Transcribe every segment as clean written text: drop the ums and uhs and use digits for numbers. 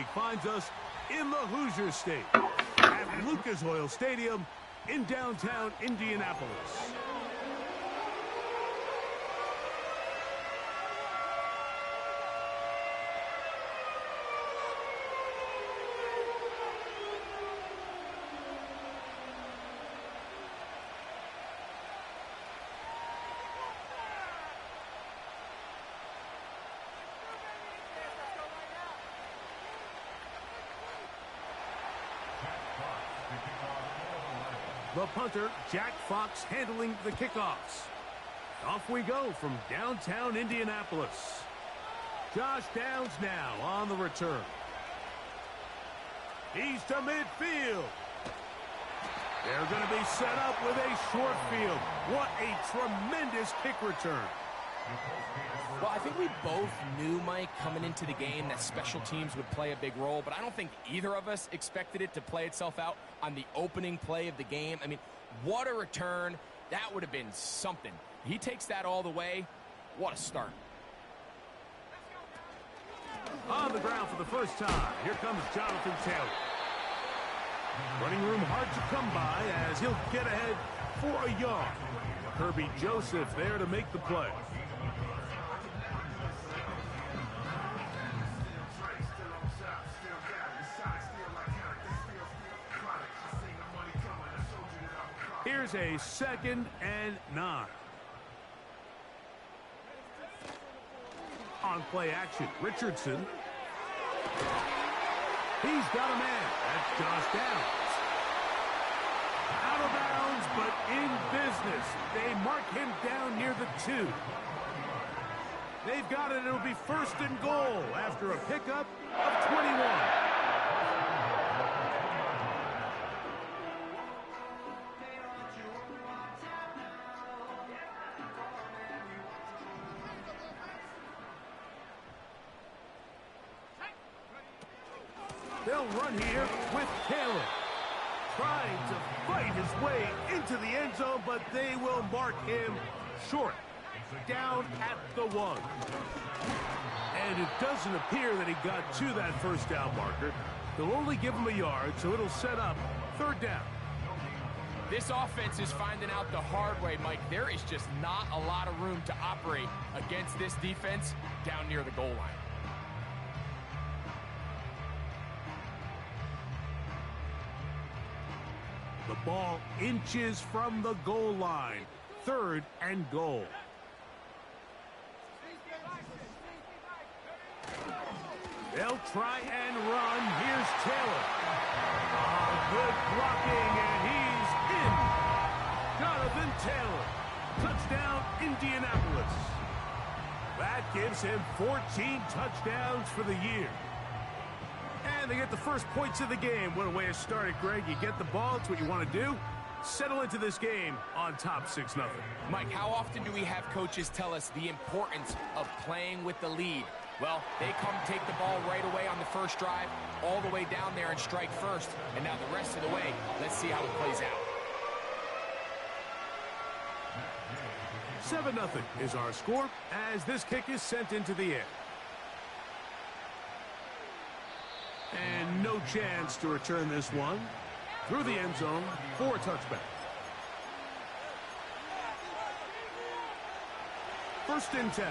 League finds us in the Hoosier State at Lucas Oil Stadium in downtown Indianapolis. The punter, Jack Fox, handling the kickoffs. Off we go from downtown Indianapolis. Josh Downs now on the return. He's to midfield. They're going to be set up with a short field. What a tremendous kick return. Well, I think we both knew, Mike, coming into the game that special teams would play a big role, but I don't think either of us expected it to play itself out on the opening play of the game. I mean, what a return. That would have been something. He takes that all the way. What a start. On the ground for the first time, here comes Jonathan Taylor. Running room hard to come by as he'll get ahead for a yard. Kirby Joseph there to make the play. Here's a 2nd and 9. On play action, Richardson. He's got a man. That's Josh Downs. Out of bounds, but in business. They mark him down near the 2. They've got it. It'll be 1st and goal after a pickup of 21. They'll run here with Taylor. Trying to fight his way into the end zone, but they will mark him short. Down at the 1. And it doesn't appear that he got to that first down marker. They'll only give him a yard, so it'll set up 3rd down. This offense is finding out the hard way, Mike. There is just not a lot of room to operate against this defense down near the goal line. The ball inches from the goal line. 3rd and goal. They'll try and run. Here's Taylor. Good blocking, and he's in. Jonathan Taylor. Touchdown, Indianapolis. That gives him 14 touchdowns for the year. And they get the first points of the game. What a way to start it, Greg. You get the ball. It's what you want to do. Settle into this game on top 6-0. Mike, how often do we have coaches tell us the importance of playing with the lead? Well, they come take the ball right away on the first drive, all the way down there and strike first. And now the rest of the way, let's see how it plays out. 7-0 is our score as this kick is sent into the air. And no chance to return this one through the end zone for a touchback. 1st and 10.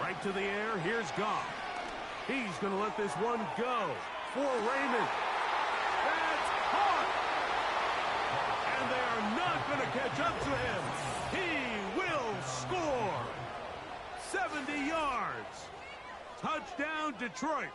Right to the air. Here's Goff. He's going to let this one go for Raymond. That's caught. And they are not going to catch up to him. He will score. 70 yards. Touchdown, Detroit.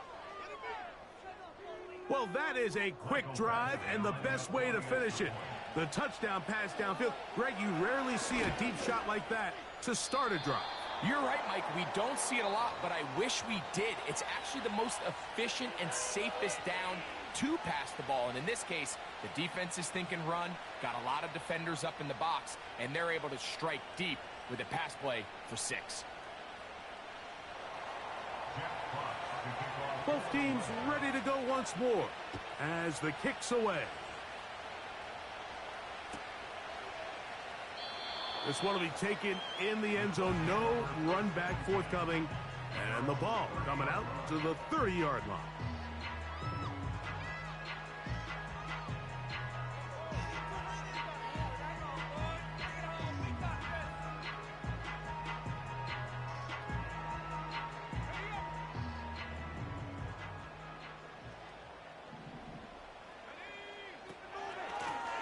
Well, that is a quick drive and the best way to finish it. The touchdown pass downfield. Greg, you rarely see a deep shot like that to start a drive. You're right, Mike. We don't see it a lot, but I wish we did. It's actually the most efficient and safest down to pass the ball. And in this case, the defense is thinking run, got a lot of defenders up in the box, and they're able to strike deep with a pass play for 6. Both teams ready to go once more as the kick's away. This one will be taken in the end zone. No run back forthcoming. And the ball coming out to the 30-yard line.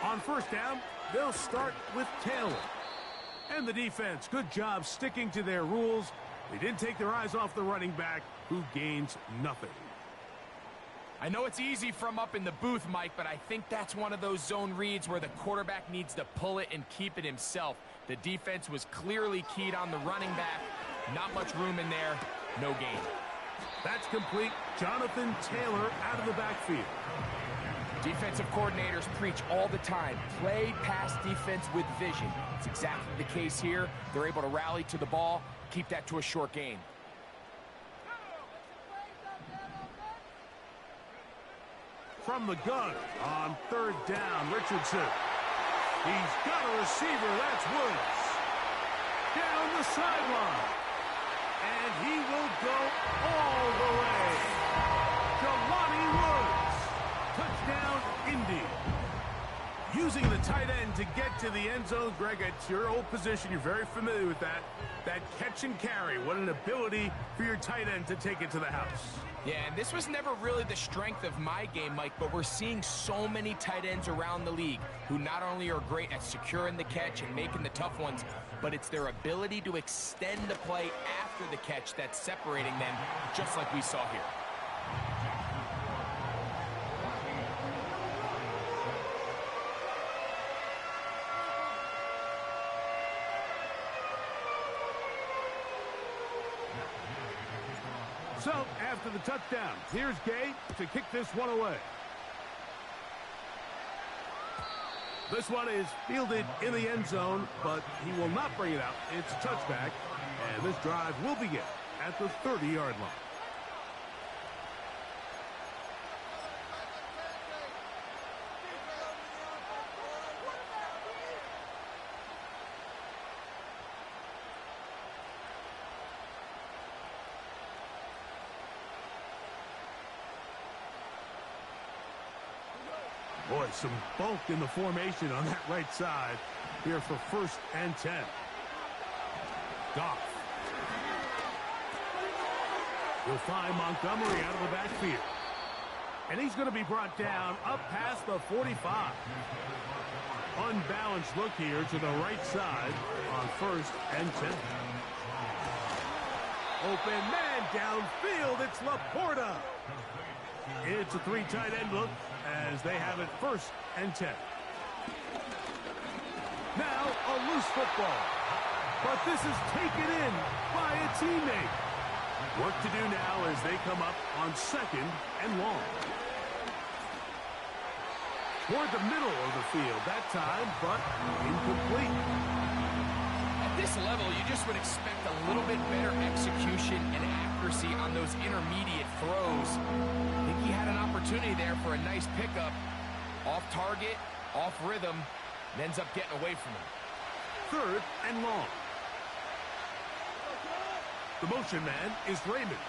On first down, they'll start with Taylor. And the defense, good job sticking to their rules. They didn't take their eyes off the running back, who gains nothing. I know it's easy from up in the booth, Mike, but I think that's one of those zone reads where the quarterback needs to pull it and keep it himself. The defense was clearly keyed on the running back. Not much room in there. No gain. That's complete. Jonathan Taylor out of the backfield. Defensive coordinators preach all the time, play pass defense with vision. It's exactly the case here. They're able to rally to the ball, keep that to a short gain. From the gun on third down, Richardson. He's got a receiver, that's Woods. Down the sideline. And he will go all the way. Jelani Woods. Touchdown, Indy. Using the tight end to get to the end zone. Greg, it's your old position. You're very familiar with that. That catch and carry. What an ability for your tight end to take it to the house. Yeah, and this was never really the strength of my game, Mike, but we're seeing so many tight ends around the league who not only are great at securing the catch and making the tough ones, but it's their ability to extend the play after the catch that's separating them, just like we saw here. So, after the touchdown, here's Gay to kick this one away. This one is fielded in the end zone, but he will not bring it out. It's a touchback, and this drive will begin at the 30-yard line. Boy, some bulk in the formation on that right side here for 1st and 10. Goff. He'll find Montgomery out of the backfield. And he's going to be brought down up past the 45. Unbalanced look here to the right side on 1st and 10. Open man downfield. It's Laporta. It's a 3 tight end look as they have it 1st and 10. Now a loose football. But this is taken in by a teammate. Work to do now as they come up on 2nd and long. Toward the middle of the field that time, but incomplete. At this level, you just would expect a little bit better execution and accuracy on those intermediate throws. I think he had an opportunity there for a nice pickup. Off target, off rhythm, and ends up getting away from him. 3rd and long. The motion man is Raymond.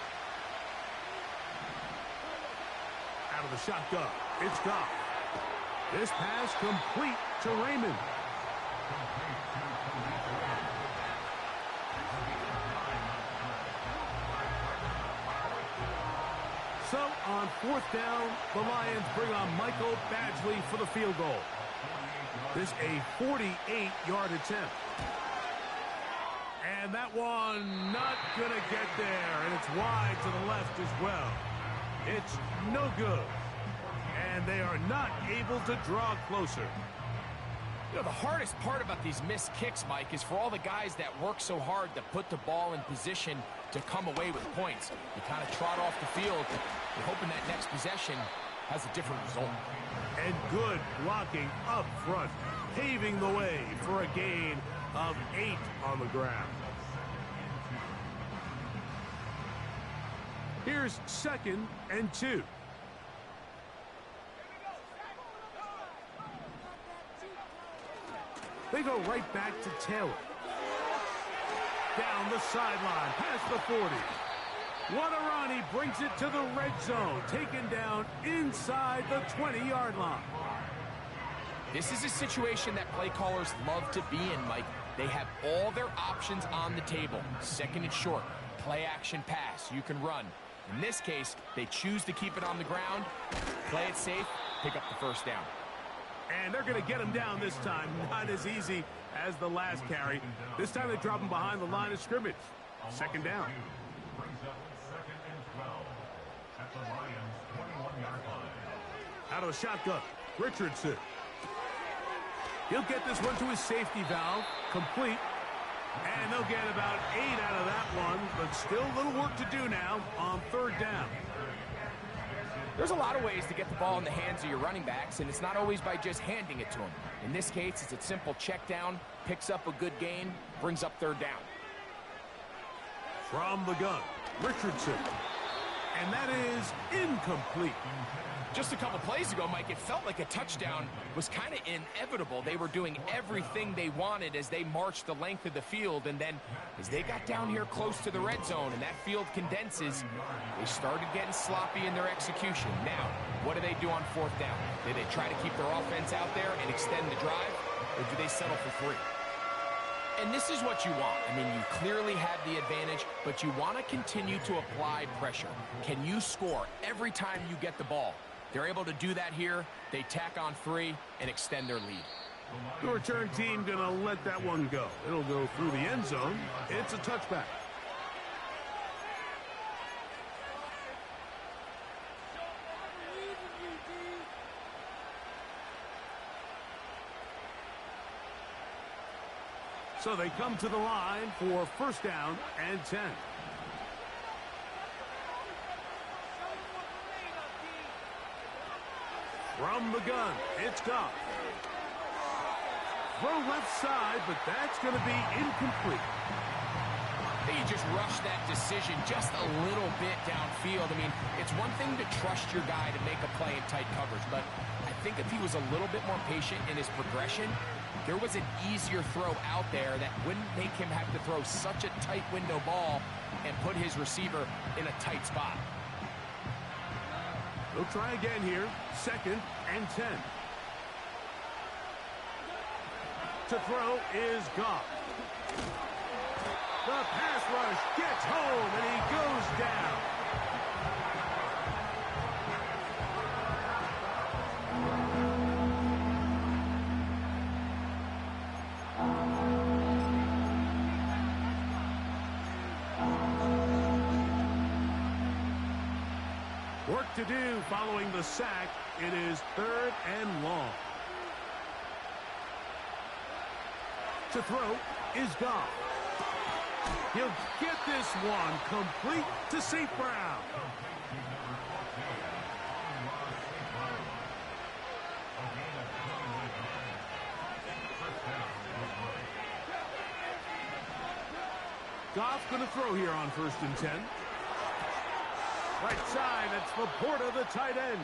Out of the shotgun, it's Goff. This pass complete to Raymond. So on 4th down, the Lions bring on Michael Badgley for the field goal. This a 48-yard attempt. And that one not going to get there, and it's wide to the left as well. It's no good. And they are not able to draw closer. You know, the hardest part about these missed kicks, Mike, is for all the guys that work so hard to put the ball in position to come away with points. You kind of trot off the field, you're hoping that next possession has a different result. And good blocking up front, paving the way for a gain of 8 on the ground. Here's 2nd and 2. They go right back to Taylor. Down the sideline, past the 40. Wadarani brings it to the red zone, taken down inside the 20-yard line. This is a situation that play callers love to be in, Mike. They have all their options on the table. 2nd and short, play action pass, you can run. In this case, they choose to keep it on the ground, play it safe, pick up the 1st down. And they're going to get him down this time. Not as easy as the last carry. This time they drop him behind the line of scrimmage. 2nd down. Out of the shotgun, Richardson. He'll get this one to his safety valve, complete. And they'll get about 8 out of that one, but still a little work to do now on 3rd down. There's a lot of ways to get the ball in the hands of your running backs, and it's not always by just handing it to them. In this case, it's a simple check down, picks up a good gain, brings up 3rd down. From the gun, Richardson. And that is incomplete. Just a couple plays ago, Mike, it felt like a touchdown was kind of inevitable. They were doing everything they wanted as they marched the length of the field, and then as they got down here close to the red zone and that field condenses, they started getting sloppy in their execution. Now, what do they do on 4th down? Do they try to keep their offense out there and extend the drive, or do they settle for 3? And this is what you want. I mean, you clearly have the advantage, but you want to continue to apply pressure. Can you score every time you get the ball? They're able to do that here. They tack on 3 and extend their lead. The return team going to let that one go. It'll go through the end zone. It's a touchback. So they come to the line for 1st down and 10. From the gun, it's Goff. Throw left side, but that's going to be incomplete. He just rushed that decision just a little bit downfield. I mean, it's one thing to trust your guy to make a play in tight coverage, but I think if he was a little bit more patient in his progression, there was an easier throw out there that wouldn't make him have to throw such a tight window ball and put his receiver in a tight spot. They'll try again here. 2nd and 10. To throw is Goff. The pass rush gets home, and he goes down. Work to do following the sack. It is 3rd and long. To throw is Goff. He'll get this one complete to St. Brown. Goff going to throw here on 1st and 10. Right side, that's Laporta, the tight end.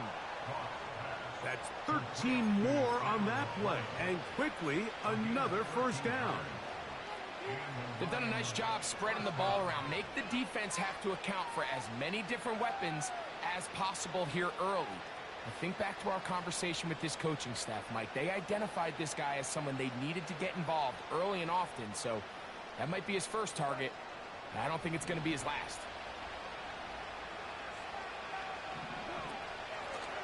That's 13 more on that play, and quickly another 1st down. They've done a nice job spreading the ball around. Make the defense have to account for as many different weapons as possible here early. I think back to our conversation with this coaching staff, Mike. They identified this guy as someone they needed to get involved early and often, so that might be his first target. I don't think it's going to be his last.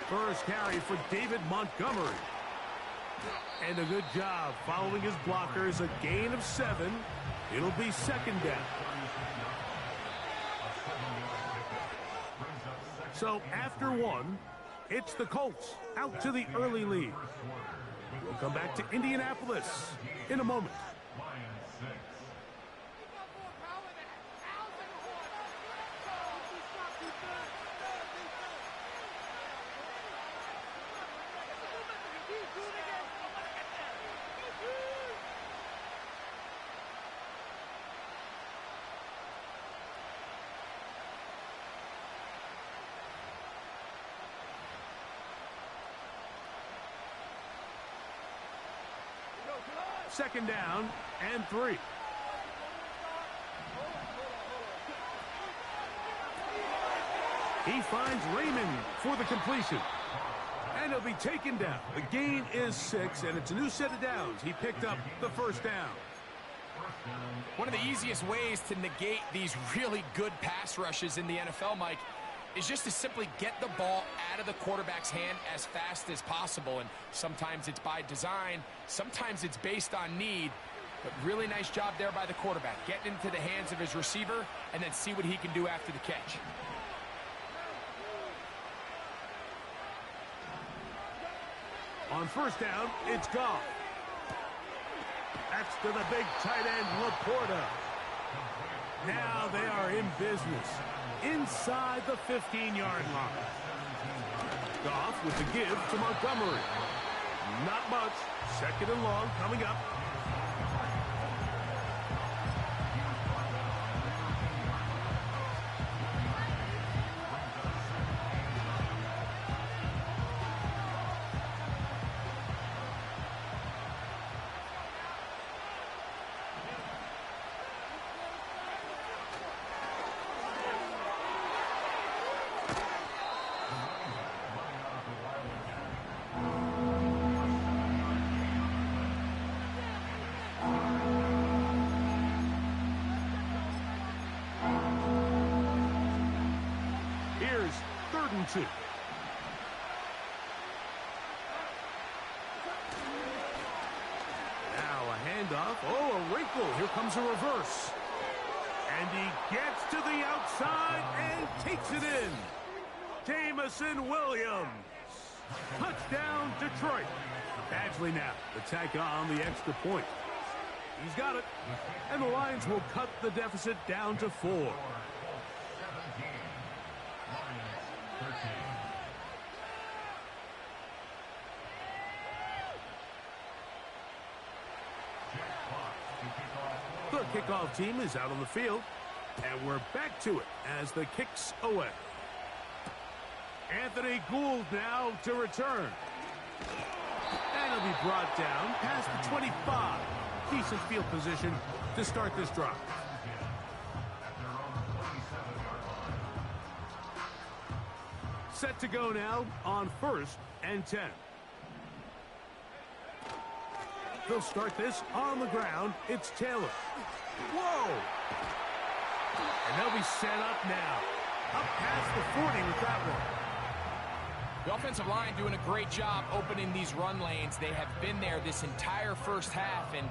First carry for David Montgomery. And a good job following his blockers. A gain of 7. It'll be 2nd down. So after 1, it's the Colts out to the early lead. We'll come back to Indianapolis in a moment. Second down and 3. He finds Raymond for the completion. And he'll be taken down. The gain is 6, and it's a new set of downs. He picked up the first down. One of the easiest ways to negate these really good pass rushes in the NFL, Mike, is just to simply get the ball out of the quarterback's hand as fast as possible. And sometimes it's by design, sometimes it's based on need. But really nice job there by the quarterback. Getting into the hands of his receiver and then see what he can do after the catch. On first down, it's Goff. That's to the big tight end, Laporta. Now they are in business inside the 15-yard line. Goff with the give to Montgomery. Not much. Second and long coming up. Here's 3rd and 2. Now a handoff. Oh, a wrinkle. Here comes a reverse. And he gets to the outside and takes it in. Jamison Williams. Touchdown, Detroit. Badgley now to tack on the extra point. He's got it. And the Lions will cut the deficit down to 4. The kickoff team is out on the field, and we're back to it as the kick's away. Anthony Gould now to return. And he'll be brought down past the 25. Decent field position to start this drive. Set to go now on 1st and 10. They'll start this on the ground. It's Taylor. Whoa! And they'll be set up now. Up past the 40 with that one. The offensive line doing a great job opening these run lanes. They have been there this entire first half, and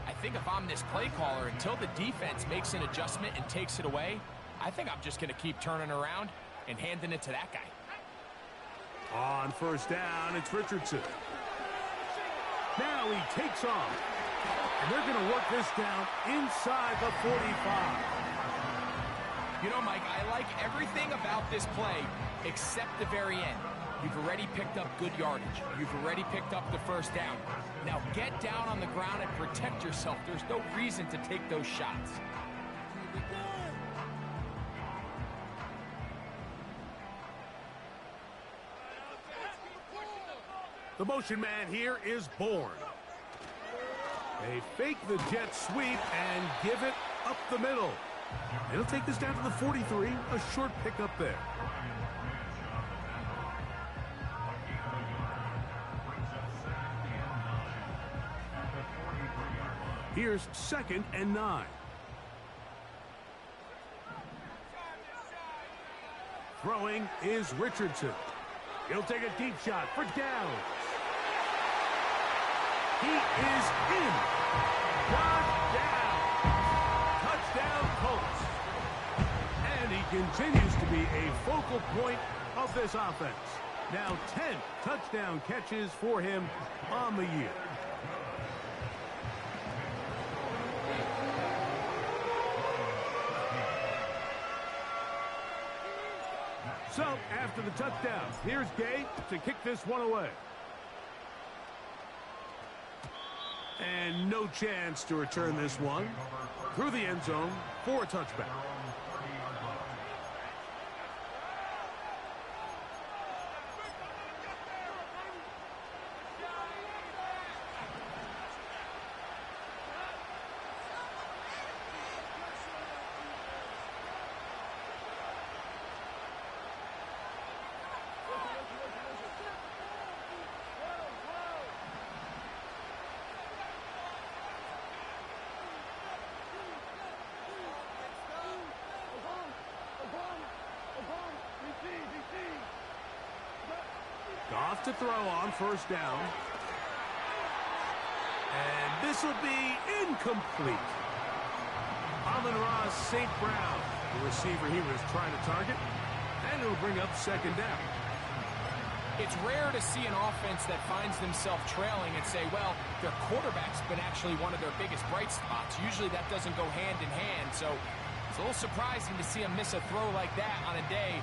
I think if I'm this play caller, until the defense makes an adjustment and takes it away, I think I'm just going to keep turning around and handing it to that guy. On first down, it's Richardson. Now he takes off. And they're going to work this down inside the 45. You know, Mike, I like everything about this play except the very end. You've already picked up good yardage. You've already picked up the first down. Now get down on the ground and protect yourself. There's no reason to take those shots. The motion man here is Bourne. They fake the jet sweep and give it up the middle. It'll take this down to the 43. A short pickup there. Here's 2nd and 9. Throwing is Richardson. He'll take a deep shot for downs. He is in. Touchdown. Touchdown, Colts. And he continues to be a focal point of this offense. Now 10 touchdown catches for him on the year. So, after the touchdown, here's Gay to kick this one away. And no chance to return this one through the end zone for a touchback. Goff to throw on first down. And this will be incomplete. Amon-Ra St. Brown, the receiver he was trying to target. And it'll bring up second down. It's rare to see an offense that finds themselves trailing and say, well, their quarterback's been actually one of their biggest bright spots. Usually that doesn't go hand in hand, so it's a little surprising to see him miss a throw like that on a day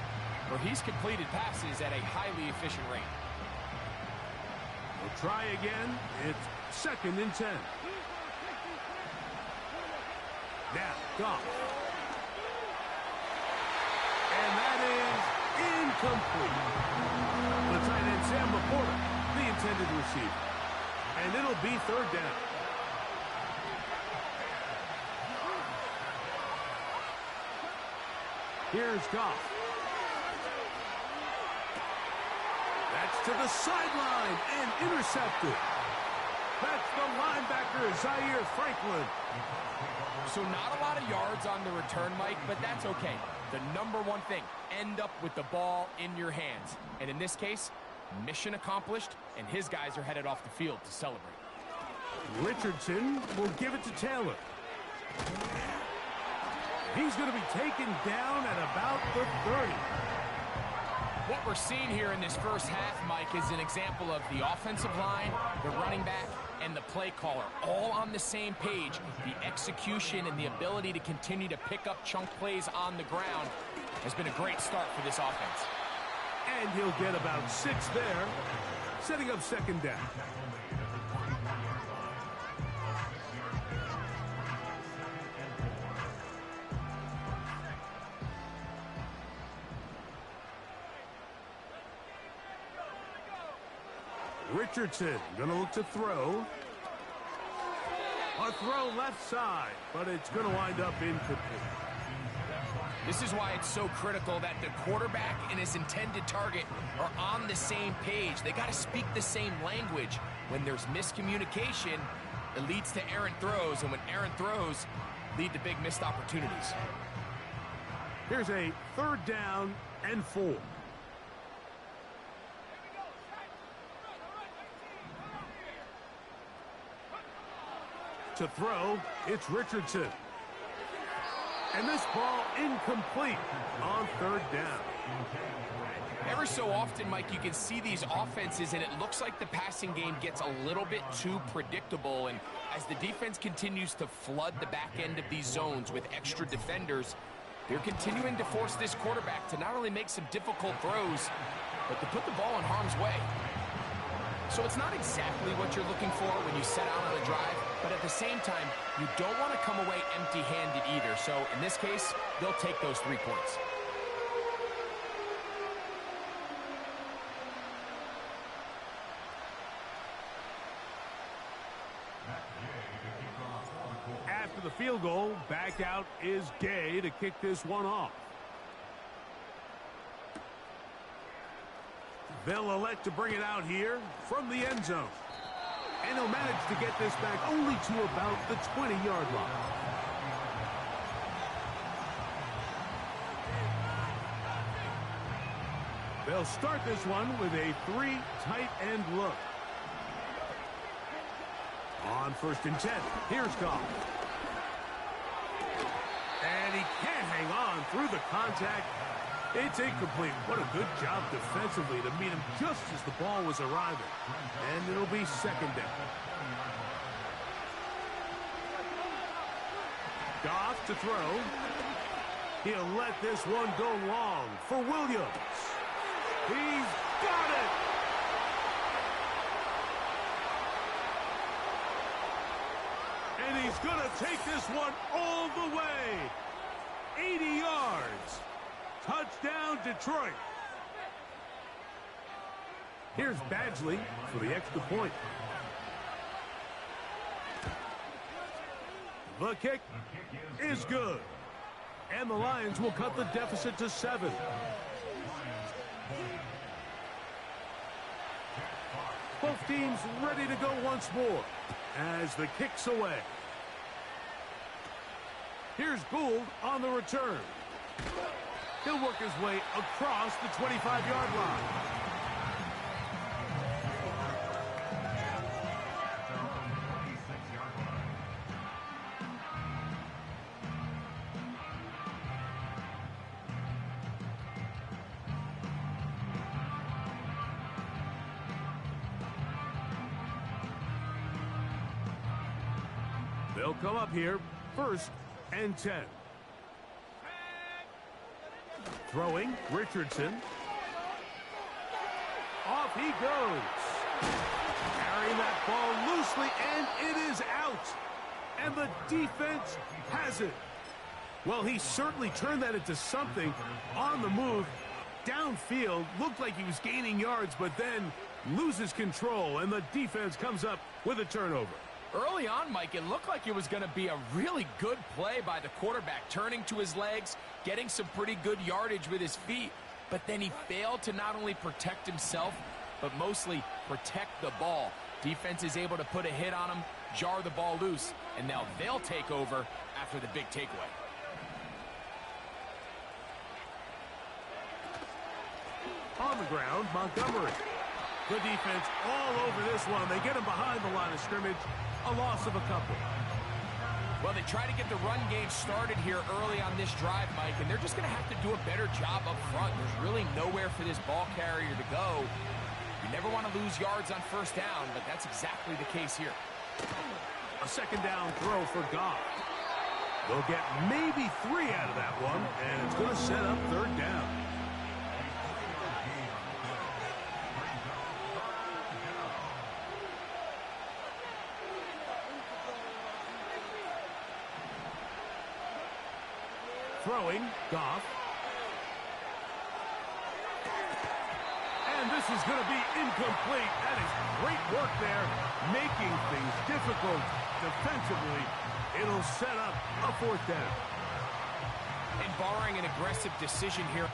where he's completed passes at a highly efficient rate. We'll try again. It's second and 10. Now, Goff. And that is incomplete. The tight end, Sam Laporta, the intended receiver. And it'll be third down. Here's Goff. That's to the sideline and intercepted. That's the linebacker, Zaire Franklin. So not a lot of yards on the return, Mike, but that's okay. The number one thing, end up with the ball in your hands. And in this case, mission accomplished, and his guys are headed off the field to celebrate. Richardson will give it to Taylor. He's going to be taken down at about the 30. What we're seeing here in this first half, Mike, is an example of the offensive line, the running back, and the play caller all on the same page. The execution and the ability to continue to pick up chunk plays on the ground has been a great start for this offense. And he'll get about 6 there, setting up second down. Richardson going to look to throw. A throw left side, but it's going to wind up incomplete. This is why it's so critical that the quarterback and his intended target are on the same page. They got to speak the same language. When there's miscommunication, it leads to errant throws, and when errant throws lead to big missed opportunities. Here's a third down and 4. To throw, it's Richardson. And this ball incomplete on third down. Every so often, Mike, you can see these offenses, and it looks like the passing game gets a little bit too predictable. And as the defense continues to flood the back end of these zones with extra defenders, they're continuing to force this quarterback to not only make some difficult throws, but to put the ball in harm's way. So it's not exactly what you're looking for when you set out on a drive, but at the same time, you don't want to come away empty-handed either. So in this case, they'll take those 3 points. After the field goal, back out is Gay to kick this one off. They'll elect to bring it out here from the end zone. And he'll manage to get this back only to about the 20-yard line. They'll start this one with a 3 tight end look. On first and 10, here's Goff. And he can't hang on through the contact. It's incomplete. What a good job defensively to meet him just as the ball was arriving. And it'll be second down. Goff to throw. He'll let this one go long for Williams. He's got it! And he's going to take this one all the way. 80 yards. Touchdown, Detroit. Here's Badgley for the extra point. The kick is good. And the Lions will cut the deficit to 7. Both teams ready to go once more as the kick's away. Here's Gould on the return. He'll work his way across the 25-yard line. They'll come up here, 1st and 10. Throwing, Richardson. Off he goes. Carrying that ball loosely, and it is out. And the defense has it. Well, he certainly turned that into something on the move. Downfield, looked like he was gaining yards, but then loses control, and the defense comes up with a turnover. Early on, Mike, it looked like it was going to be a really good play by the quarterback, turning to his legs, getting some pretty good yardage with his feet, but then he failed to not only protect himself, but mostly protect the ball. Defense is able to put a hit on him, jar the ball loose, and now they'll take over after the big takeaway. On the ground, Montgomery. The defense all over this one. They get him behind the line of scrimmage. A loss of a couple. Well, they try to get the run game started here early on this drive, Mike, and they're just going to have to do a better job up front. There's really nowhere for this ball carrier to go. You never want to lose yards on 1st down, but that's exactly the case here. A 2nd down throw for Goff. They'll get maybe 3 out of that one, and it's going to set up 3rd down. Throwing, Goff. And this is going to be incomplete. That is great work there, making things difficult defensively. It'll set up a 4th down. And barring an aggressive decision here,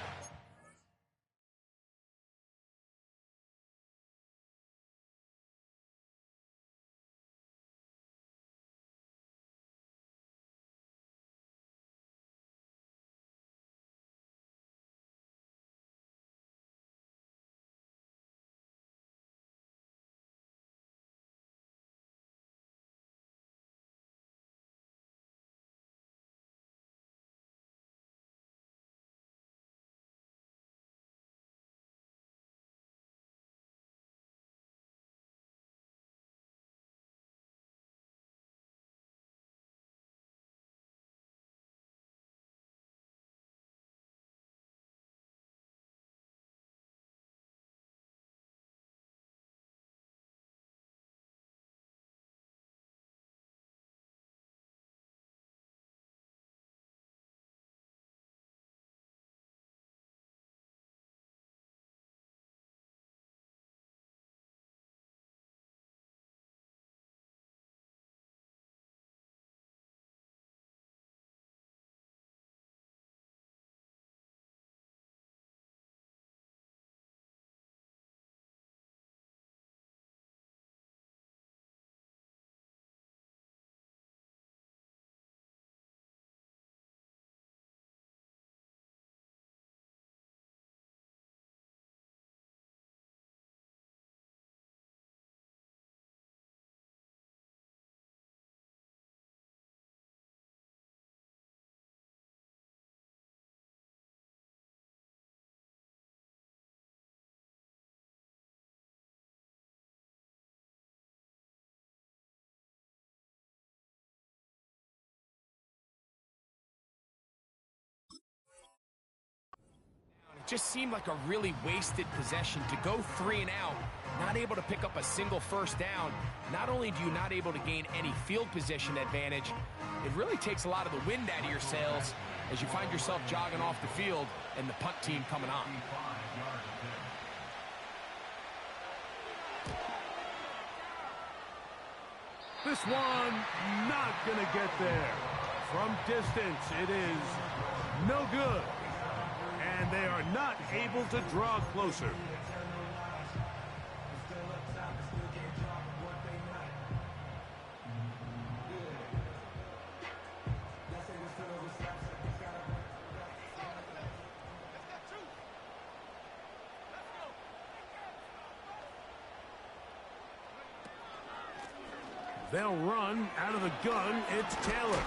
it just seemed like a really wasted possession to go 3 and out, not able to pick up a single 1st down. Not only do you not able to gain any field position advantage, it really takes a lot of the wind out of your sails as you find yourself jogging off the field and the punt team coming on. This one not going to get there. From distance, it is no good. And they are not able to draw closer. They'll run out of the gun. It's Taylor.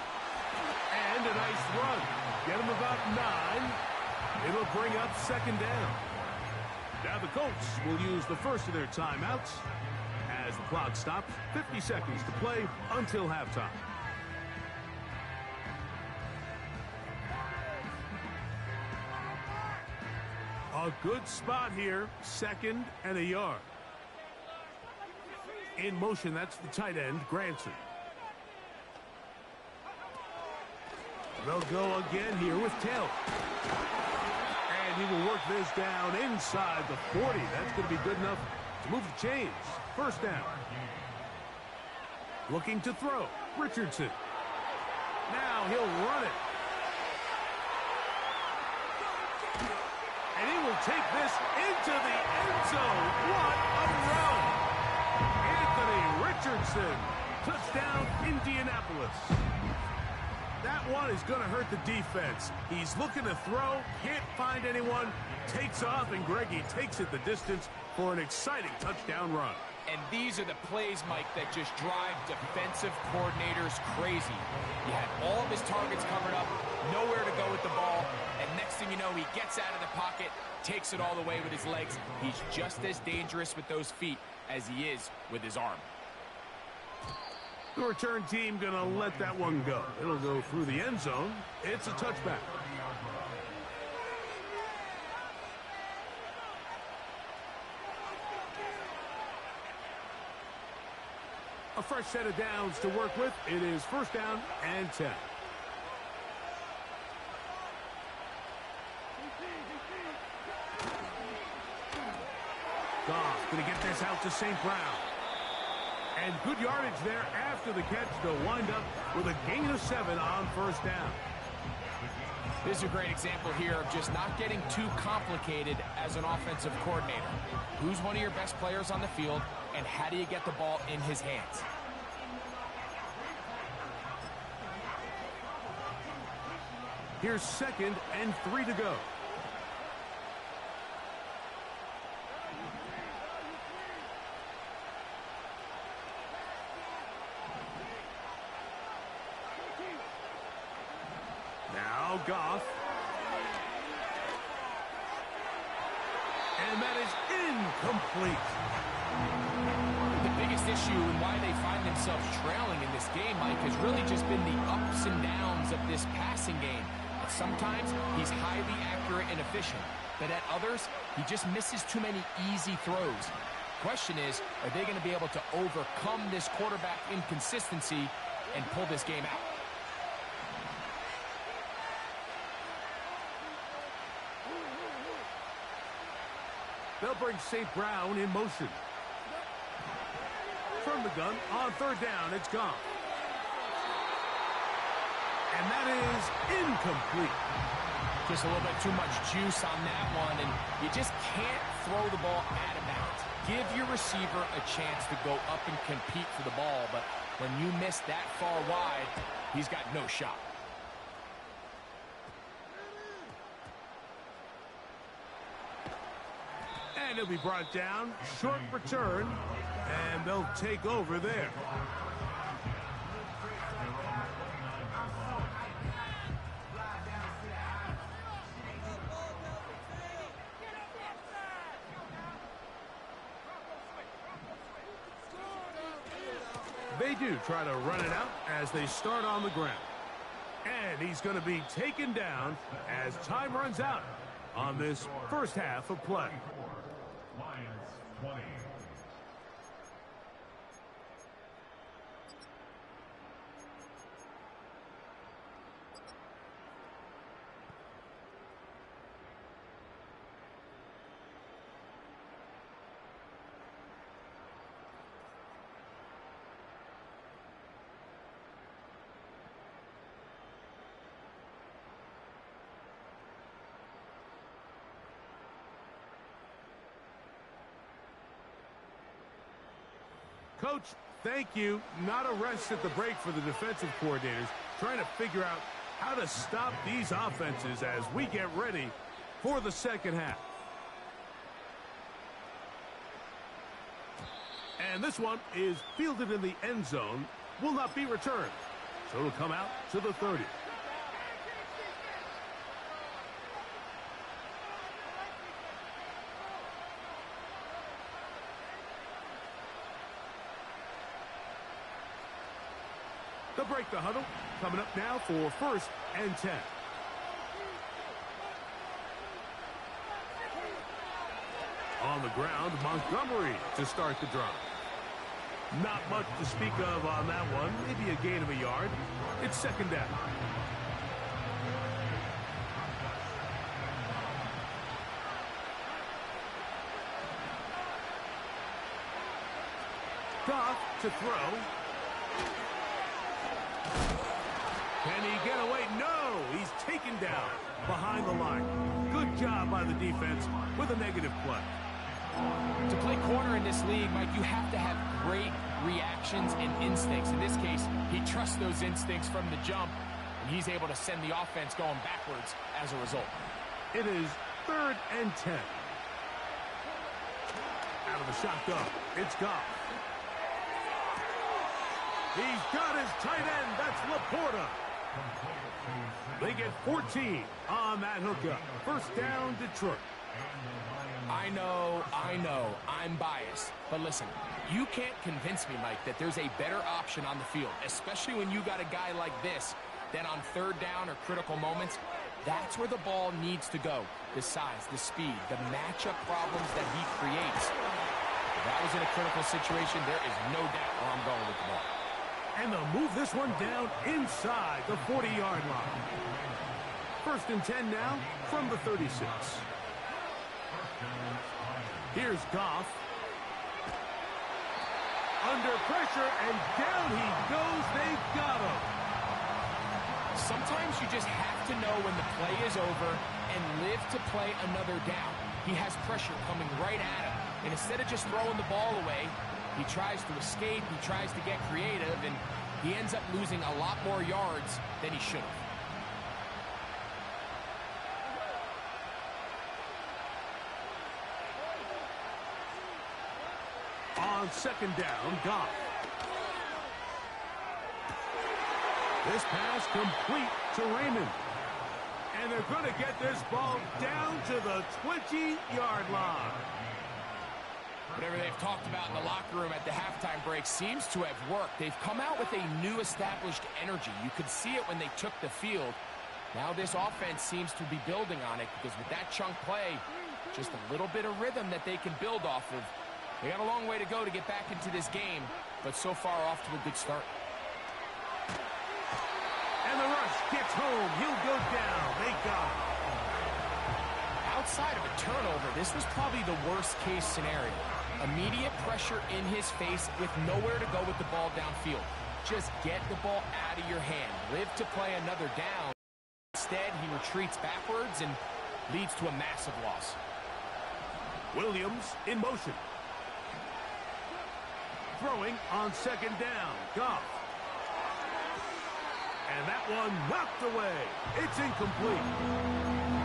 And a nice run. Get him about 9. It'll bring up second down. Now the Colts will use the first of their timeouts as the clock stops. 50 seconds to play until halftime. A good spot here. 2nd and a yard. In motion, that's the tight end, Granson. They'll go again here with Taylor. And he will work this down inside the 40. That's going to be good enough to move the chains. First down. Looking to throw. Richardson. Now he'll run it. And he will take this into the end zone. What a run! Anthony Richardson. Touchdown, Indianapolis. That one is going to hurt the defense. He's looking to throw, can't find anyone, takes off, and Greggy takes it the distance for an exciting touchdown run. And these are the plays, Mike, that just drive defensive coordinators crazy. He had all of his targets covered up, nowhere to go with the ball, and next thing you know, he gets out of the pocket, takes it all the way with his legs. He's just as dangerous with those feet as he is with his arm. The return team going to let that one go. It'll go through the end zone. It's a touchback. A fresh set of downs to work with. It is first down and 10. Goff going to get this out to St. Brown. And good yardage there after the catch. They'll wind up with a gain of 7 on first down. This is a great example here of just not getting too complicated as an offensive coordinator. Who's one of your best players on the field, and how do you get the ball in his hands? Here's 2nd and 3 to go. Now Goff. And that is incomplete. The biggest issue and why they find themselves trailing in this game, Mike, has really just been the ups and downs of this passing game. Sometimes he's highly accurate and efficient, but at others, he just misses too many easy throws. Question is, are they going to be able to overcome this quarterback inconsistency and pull this game out? They'll bring St. Brown in motion. From the gun, on third down, it's gone. And that is incomplete. Just a little bit too much juice on that one, and you just can't throw the ball out of bounds. Give your receiver a chance to go up and compete for the ball, but when you miss that far wide, he's got no shot. And it'll be brought down. Short return. And they'll take over there. They do try to run it out as they start on the ground. And he's going to be taken down as time runs out on this first half of play. Lions 20. Coach, thank you. Not a rest at the break for the defensive coordinators, trying to figure out how to stop these offenses as we get ready for the second half. And this one is fielded in the end zone, will not be returned. So it'll come out to the 30. They'll break the huddle. Coming up now for 1st and 10. On the ground, Montgomery to start the drive. Not much to speak of on that one. Maybe a gain of a yard. It's 2nd down. Goff to throw. Can he get away? No! He's taken down behind the line. Good job by the defense with a negative play. To play corner in this league, Mike, you have to have great reactions and instincts. In this case, he trusts those instincts from the jump, and he's able to send the offense going backwards as a result. It is 3rd and 10. Out of the shotgun, it's Goff. He's got his tight end. That's Laporta. They get 14 on that hookup. 1st down, Detroit. I know, I'm biased. But listen, you can't convince me, Mike, that there's a better option on the field, especially when you got a guy like this, that on 3rd down or critical moments, that's where the ball needs to go. The size, the speed, the matchup problems that he creates. If that was in a critical situation, there is no doubt where I'm going with the ball. And they'll move this one down inside the 40-yard line. 1st and 10 now from the 36. Here's Goff. Under pressure, and down he goes. They got him. Sometimes you just have to know when the play is over and live to play another down. He has pressure coming right at him. And instead of just throwing the ball away, he tries to escape, he tries to get creative, and he ends up losing a lot more yards than he should have. On 2nd down, Goff. This pass complete to Raymond. And they're going to get this ball down to the 20-yard line. Whatever they've talked about in the locker room at the halftime break seems to have worked. They've come out with a new established energy. You could see it when they took the field. Now this offense seems to be building on it because with that chunk play, just a little bit of rhythm that they can build off of. They got a long way to go to get back into this game, but so far off to a good start. And the rush gets home. He'll go down. They got him. Outside of a turnover, this was probably the worst-case scenario. Immediate pressure in his face with nowhere to go with the ball downfield. Just get the ball out of your hand. Live to play another down. Instead, he retreats backwards and leads to a massive loss. Williams in motion. Throwing on 2nd down. Goff. And that one knocked away. It's incomplete.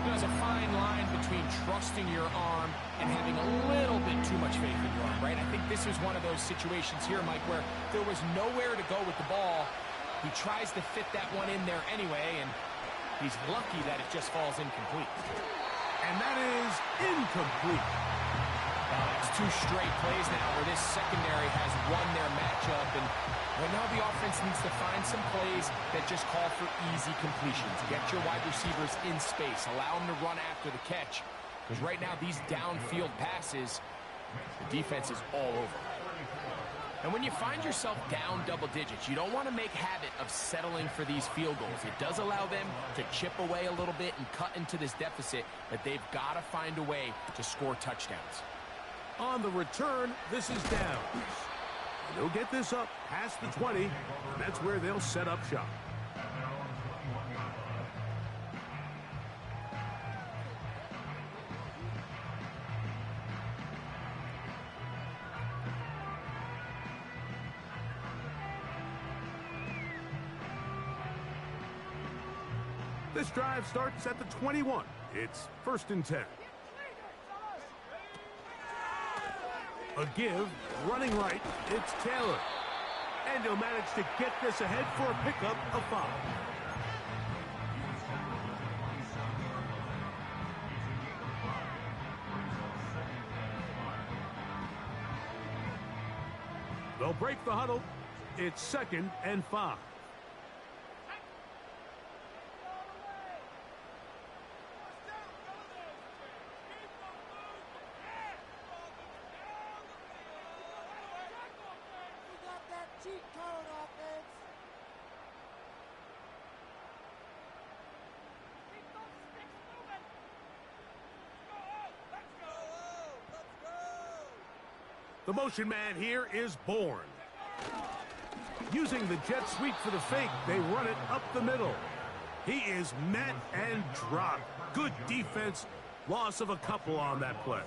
There's a fine line between trusting your arm and having a little bit too much faith in your arm, right? I think this is one of those situations here, Mike, where there was nowhere to go with the ball. He tries to fit that one in there anyway, and he's lucky that it just falls incomplete. And that is incomplete. It's 2 straight plays now where this secondary has won their matchup, and right now the offense needs to find some plays that just call for easy completions. Get your wide receivers in space. Allow them to run after the catch. Because right now these downfield passes, the defense is all over. And when you find yourself down double digits, you don't want to make habit of settling for these field goals. It does allow them to chip away a little bit and cut into this deficit, but they've got to find a way to score touchdowns. On the return, this is down. They'll get this up past the 20, and that's where they'll set up shop. This drive starts at the 21. It's 1st and 10. A give, running right, it's Taylor. And he'll manage to get this ahead for a pickup of 5. They'll break the huddle. It's 2nd and 5. The motion man here is Bourne. Using the jet sweep for the fake, they run it up the middle. He is met and dropped. Good defense. Loss of a couple on that play.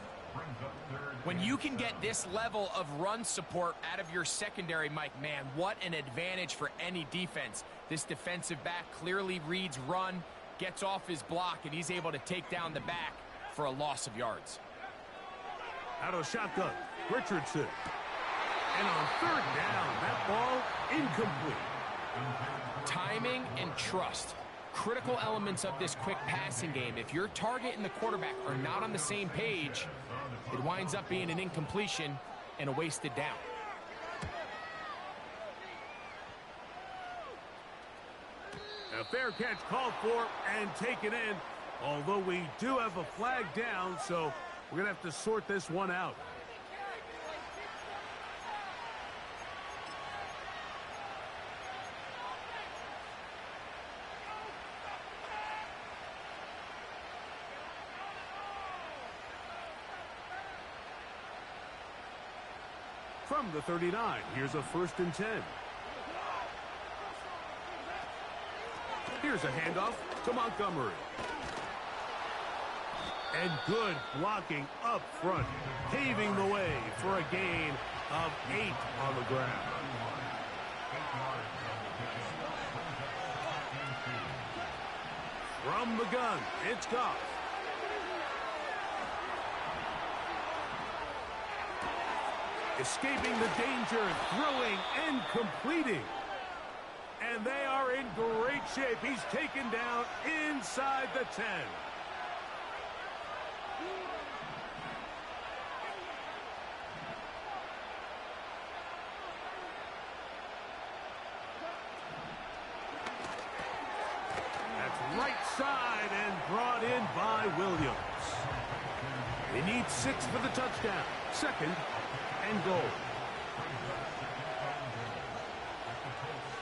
When you can get this level of run support out of your secondary, Mike, man, what an advantage for any defense. This defensive back clearly reads run, gets off his block, and he's able to take down the back for a loss of yards. Out of shotgun, Richardson. And on 3rd down, that ball incomplete. Timing and trust. Critical elements of this quick passing game. If your target and the quarterback are not on the same page, it winds up being an incompletion and a wasted down. A fair catch called for and taken in, although we do have a flag down, so we're going to have to sort this one out. From the 39, here's a 1st and 10. Here's a handoff to Montgomery. And good blocking up front, paving the way for a gain of 8 on the ground. From the gun, it's Goff. Escaping the danger, throwing and completing. And they are in great shape. He's taken down inside the 10. That's right side and brought in by Williams. They need 6 for the touchdown. 2nd and goal.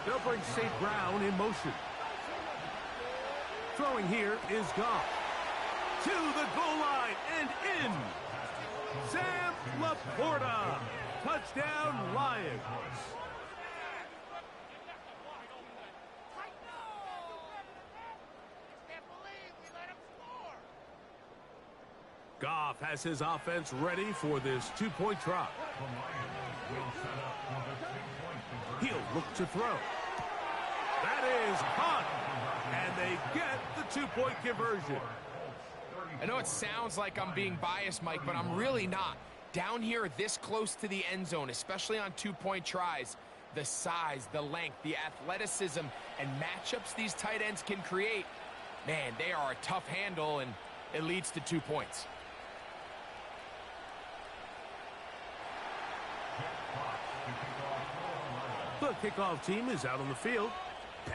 They'll bring St. Brown in motion. Throwing here is Goff. To the goal line and in. Sam Laporta. Touchdown Lions. Goff has his offense ready for this 2-point try. He'll look to throw. That is caught. And they get the 2-point conversion. I know it sounds like I'm being biased, Mike, but I'm really not. Down here this close to the end zone, especially on 2-point tries, the size, the length, the athleticism, and matchups these tight ends can create, man, they are a tough handle, and it leads to 2 points. The kickoff team is out on the field,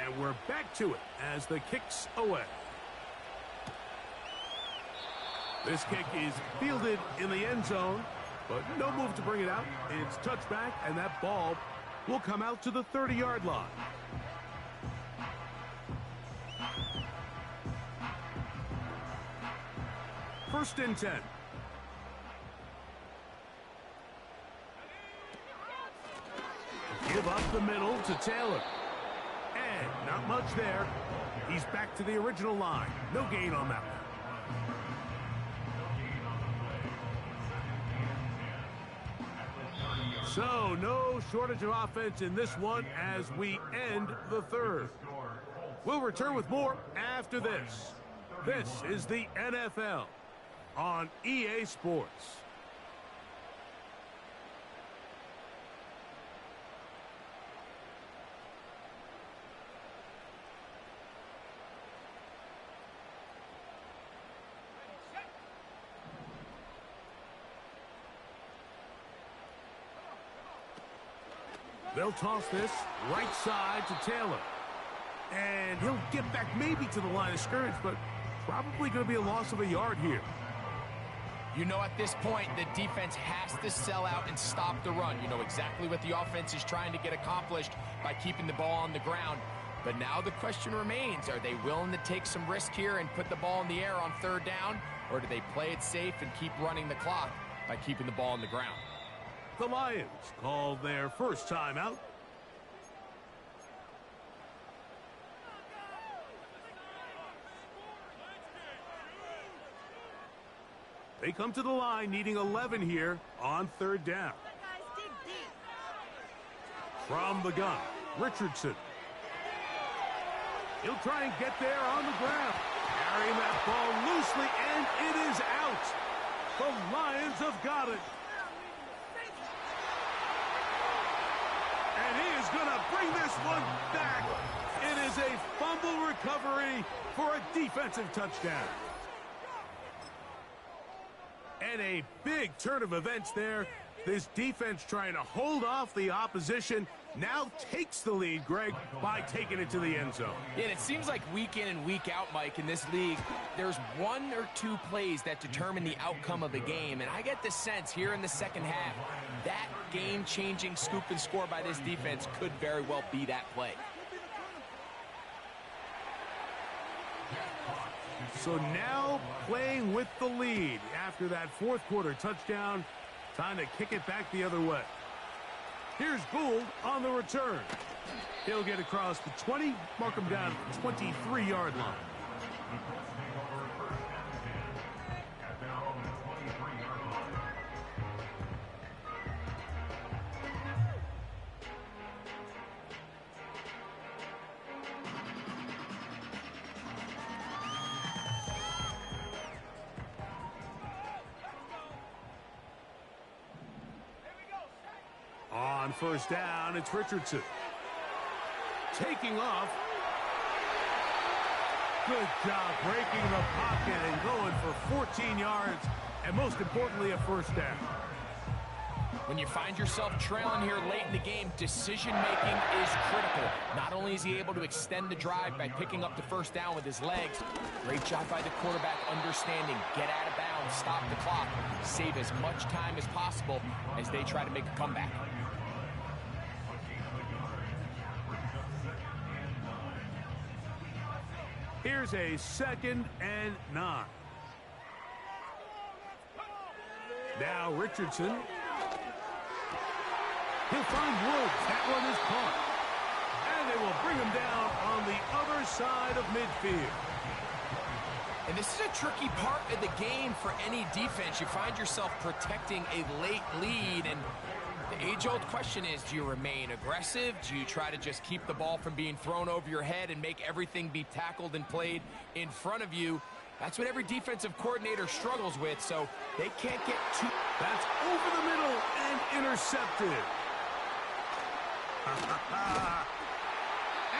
and we're back to it as the kick's away. This kick is fielded in the end zone, but no move to bring it out. It's touchback, and that ball will come out to the 30-yard line. First and 10. Give up the middle to Taylor. And not much there. He's back to the original line. No gain on that one. So, no shortage of offense in this one as we end the 3rd. We'll return with more after this. This is the NFL on EA Sports. They'll toss this right side to Taylor. And he'll get back maybe to the line of scrimmage, but probably going to be a loss of a yard here. You know, at this point, the defense has to sell out and stop the run. You know exactly what the offense is trying to get accomplished by keeping the ball on the ground. But now the question remains, are they willing to take some risk here and put the ball in the air on third down? Or do they play it safe and keep running the clock by keeping the ball on the ground? The Lions called their first timeout. They come to the line needing 11 here on third down. From the gun, Richardson. He'll try and get there on the ground. Carrying that ball loosely, and it is out. The Lions have got it. And he is going to bring this one back. It is a fumble recovery for a defensive touchdown. And a big turn of events there. This defense trying to hold off the opposition now takes the lead, Greg, by taking it to the end zone. Yeah, and it seems like week in and week out, Mike, in this league, there's one or two plays that determine the outcome of the game. And I get the sense here in the second half, that game-changing scoop and score by this defense could very well be that play. So now playing with the lead after that fourth quarter touchdown. Time to kick it back the other way. Here's Gould on the return. He'll get across the 20, mark him down at the 23-yard line. On first down, it's Richardson. Taking off. Good job breaking the pocket and going for 14 yards, and most importantly, a first down. When you find yourself trailing here late in the game, decision-making is critical. Not only is he able to extend the drive by picking up the first down with his legs, great job by the quarterback understanding, get out of bounds, stop the clock, save as much time as possible as they try to make a comeback. Here's a 2nd and 9. Now Richardson. He'll find Woods. That one is caught. And they will bring him down on the other side of midfield. And this is a tricky part of the game for any defense. You find yourself protecting a late lead, and the age-old question is, do you remain aggressive? Do you try to just keep the ball from being thrown over your head and make everything be tackled and played in front of you? That's what every defensive coordinator struggles with, so they can't get too... That's over the middle and intercepted.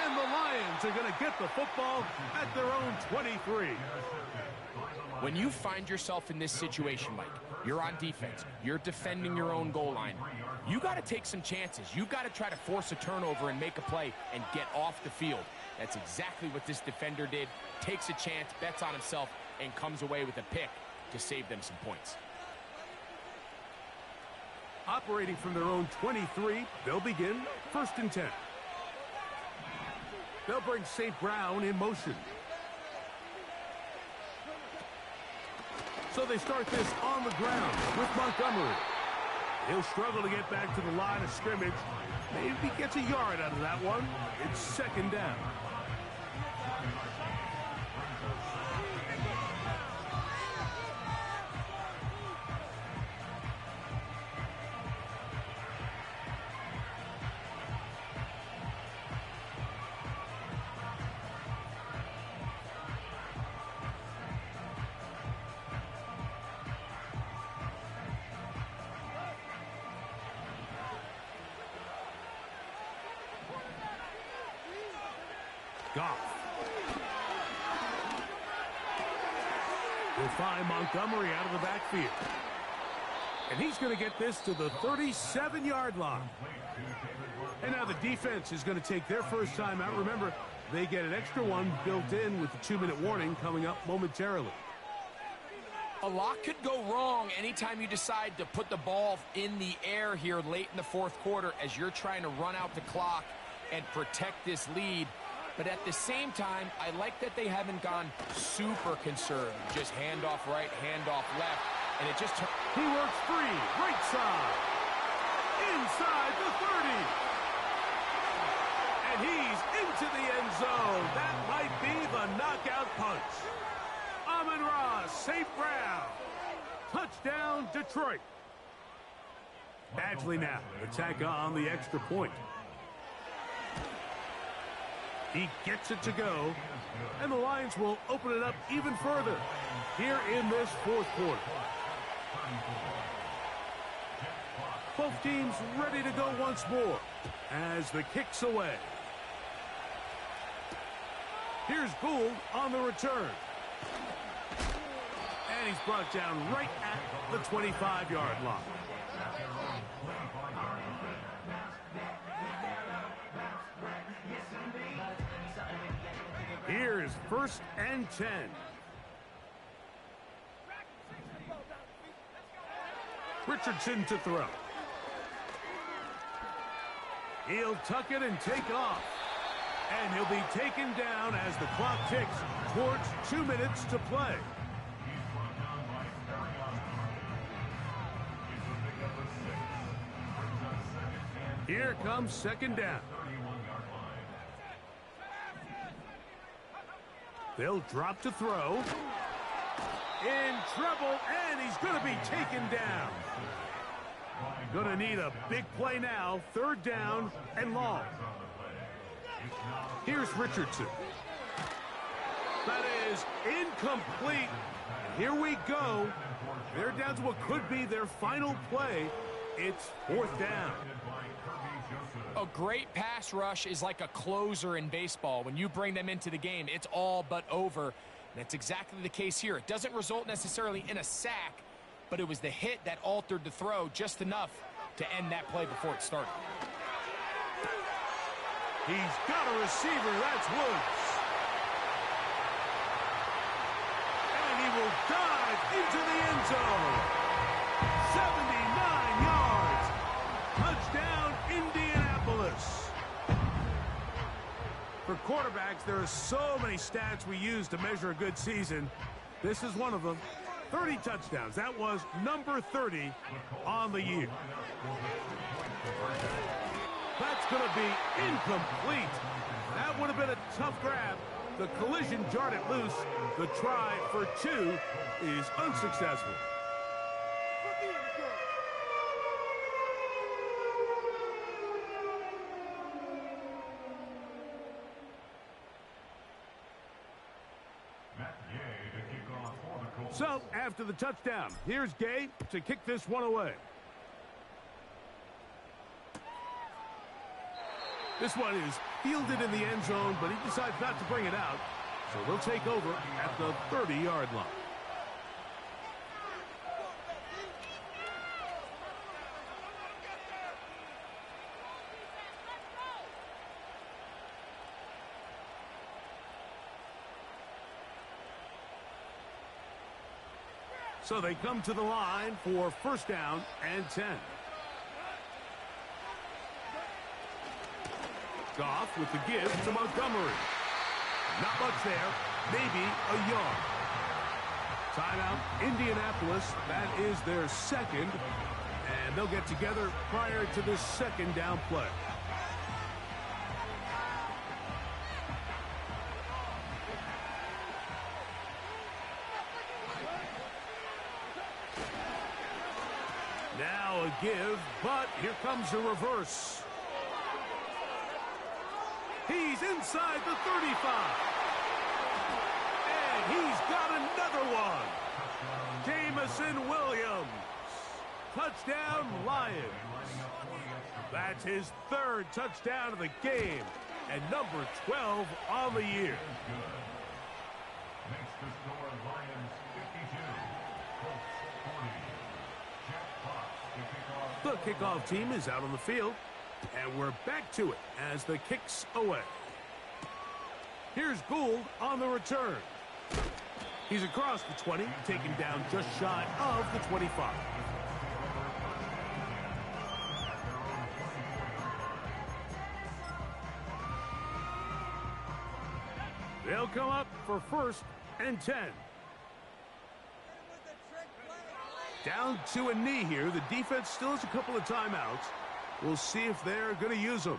And the Lions are going to get the football at their own 23. When you find yourself in this situation, Mike, you're on defense, you're defending your own goal line, you got to take some chances. You've got to try to force a turnover and make a play and get off the field. That's exactly what this defender did. Takes a chance, bets on himself, and comes away with a pick to save them some points. Operating from their own 23, they'll begin 1st and 10. They'll bring St. Brown in motion. So they start this on the ground with Montgomery. He'll struggle to get back to the line of scrimmage. Maybe gets a yard out of that one. It's 2nd down. We'll find Montgomery out of the backfield. And he's going to get this to the 37-yard line. And now the defense is going to take their first time out. Remember, they get an extra one built in with the 2-minute warning coming up momentarily. A lot could go wrong anytime you decide to put the ball in the air here late in the fourth quarter as you're trying to run out the clock and protect this lead. But at the same time, I like that they haven't gone super conservative. Just handoff right, handoff left. And it just... He works free, right side, inside the 30. And he's into the end zone. That might be the knockout punch. Amon-Ra, safe ground. Touchdown, Detroit. Badgley now, attack on the extra point. He gets it to go, and the Lions will open it up even further here in this fourth quarter. Both teams ready to go once more as the kick's away. Here's Gould on the return. And he's brought down right at the 25-yard line. Here's 1st and 10. Richardson to throw. He'll tuck it and take off. And he'll be taken down as the clock ticks towards 2 minutes to play. Here comes 2nd down. They'll drop to throw. In trouble, and he's going to be taken down. Going to need a big play now. 3rd down and long. Here's Richardson. That is incomplete. Here we go. They're down to what could be their final play. It's 4th down. A great pass rush is like a closer in baseball. When you bring them into the game, it's all but over. That's exactly the case here. It doesn't result necessarily in a sack, but it was the hit that altered the throw just enough to end that play before it started. He's got a receiver. That's Woods. And he will dive into the end zone. 79 yards. Touchdown, Indianapolis. For quarterbacks, there are so many stats we use to measure a good season. This is one of them. 30 touchdowns. That was number 30 on the year. That's going to be incomplete. That would have been a tough grab. The collision jarred it loose. The try for 2 is unsuccessful. So, after the touchdown, here's Gay to kick this one away. This one is fielded in the end zone, but he decides not to bring it out. So they'll take over at the 30-yard line. So they come to the line for 1st down and 10. Goff with the give to Montgomery. Not much there. Maybe a yard. Timeout, Indianapolis. That is their 2nd. And they'll get together prior to this 2nd down play. Now a give, but here comes a reverse. He's inside the 35. And he's got another one. Jamison Williams. Touchdown, Lions. That's his 3rd touchdown of the game. And number 12 on the year. Makes the score Lions 52, Colts 40. Jack Fox. The kickoff team is out on the field, and we're back to it as the kick's away. Here's Gould on the return. He's across the 20, taken down just shy of the 25. They'll come up for 1st and 10. Down to a knee here. The defense still has a couple of timeouts. We'll see if they're going to use them.